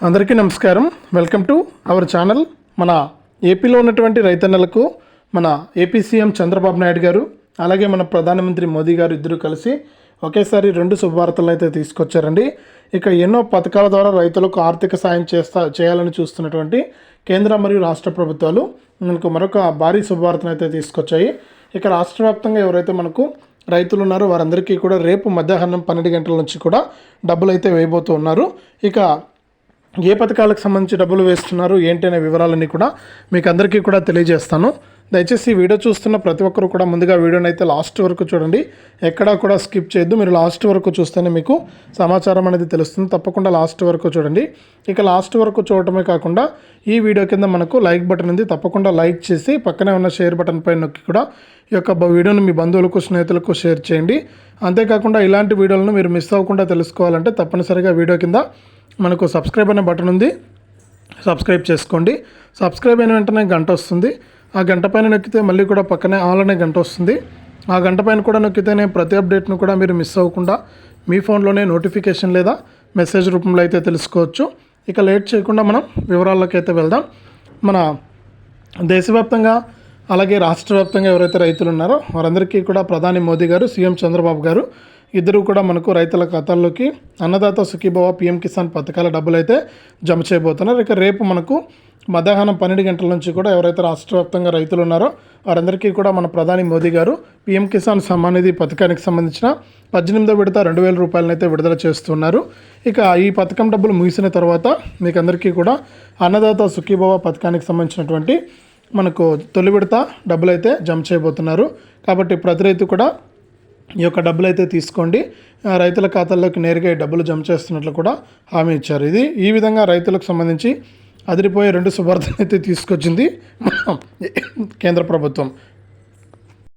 అందరికీ నమస్కారం. Welcome to our channel. మన ఏపీలో ఉన్నటువంటి రైతన్నలకు మన ఏపీ సీఎం చంద్రబాబు నాయుడు గారు అలాగే మన ప్రధానమంత్రి మోదీ గారు ఇద్దరు కలిసి ఒకేసారి రెండు శుభవార్తలను అయితే తీసుకొచ్చారండి. ఇక ఎన్నో పథకాల ద్వారా రైతులకు ఆర్థిక సాయం చేయాలని చూస్తున్నటువంటి కేంద్ర మరియు రాష్ట్ర ప్రభుత్వాలు మనకు మరొక భారీ శుభవార్తను అయితే తీసుకొచ్చాయి. ఇక రాష్ట్ర వ్యాప్తంగా ఎవరైతే మనకు రైతులు ఉన్నారో వారందరికీ కూడా రేపు మధ్యాహ్నం 12 గంటల నుంచి కూడా డబ్బులు అయితే వేయబోతూ ఉన్నారు. ఇక ఏ పథకాలకు సంబంధించి డబ్బులు వేస్తున్నారు ఏంటి అనే వివరాలన్నీ కూడా మీకు అందరికీ కూడా తెలియజేస్తాను. దయచేసి ఈ వీడియో చూస్తున్న ప్రతి ఒక్కరు కూడా ముందుగా వీడియోని అయితే లాస్ట్ వరకు చూడండి. ఎక్కడా కూడా స్కిప్ చేయొద్దు. మీరు లాస్ట్ వరకు చూస్తేనే మీకు సమాచారం అనేది తెలుస్తుంది. తప్పకుండా లాస్ట్ వరకు చూడండి. ఇక లాస్ట్ వరకు చూడటమే కాకుండా ఈ వీడియో కింద మనకు లైక్ బటన్ ఉంది. తప్పకుండా లైక్ చేసి పక్కనే ఉన్న షేర్ బటన్ పైన నొక్కి కూడా ఈ యొక్క వీడియోని మీ బంధువులకు స్నేహితులకు షేర్ చేయండి. అంతేకాకుండా ఇలాంటి వీడియోలను మీరు మిస్ అవ్వకుండా తెలుసుకోవాలంటే తప్పనిసరిగా వీడియో కింద మనకు సబ్స్క్రైబ్ అనే బటన్ ఉంది, సబ్స్క్రైబ్ చేసుకోండి. సబ్స్క్రైబ్ అయిన వెంటనే గంట వస్తుంది. ఆ గంట పైన నొక్కితే మళ్ళీ కూడా పక్కనే ఆల్ అనే గంట వస్తుంది. ఆ గంట పైన కూడా నొక్కితేనే ప్రతి అప్డేట్ను కూడా మీరు మిస్ అవ్వకుండా మీ ఫోన్లోనే నోటిఫికేషన్ లేదా మెసేజ్ రూపంలో అయితే తెలుసుకోవచ్చు. ఇక లేట్ చేయకుండా మనం వివరాల్లోకి అయితే వెళ్దాం. మన దేశవ్యాప్తంగా అలాగే రాష్ట్ర వ్యాప్తంగా ఎవరైతే రైతులు ఉన్నారో వారందరికీ కూడా ప్రధాని మోదీ గారు, సీఎం చంద్రబాబు గారు ఇద్దరు కూడా మనకు రైతుల ఖాతాల్లోకి అన్నదాత సుఖీభవ పీఎం కిసాన్ పథకాల డబ్బులు అయితే జమ చేయబోతున్నారు. ఇక రేపు మనకు మధ్యాహ్నం 12 గంటల నుంచి కూడా ఎవరైతే రాష్ట్ర వ్యాప్తంగా రైతులు ఉన్నారో వారందరికీ కూడా మన ప్రధాని మోదీ గారు పీఎం కిసాన్ సమ్మాన్ నిధి పథకానికి సంబంధించిన 18వ విడత 2,000 రూపాయలను అయితే విడుదల చేస్తున్నారు. ఇక ఈ పథకం డబ్బులు ముగిసిన తర్వాత మీకు అందరికీ కూడా అన్నదాత సుఖీభవ పథకానికి సంబంధించినటువంటి మనకు తొలి విడత డబ్బులు అయితే జమ చేయబోతున్నారు. కాబట్టి ప్రతి రైతు కూడా ఈ యొక్క డబ్బులు అయితే తీసుకోండి. రైతుల ఖాతాల్లోకి నేరుగా డబ్బులు జమ చేస్తున్నట్లు కూడా హామీ ఇచ్చారు. ఈ విధంగా రైతులకు సంబంధించి అదిరిపోయే రెండు శుభార్తలు అయితే తీసుకొచ్చింది కేంద్ర ప్రభుత్వం.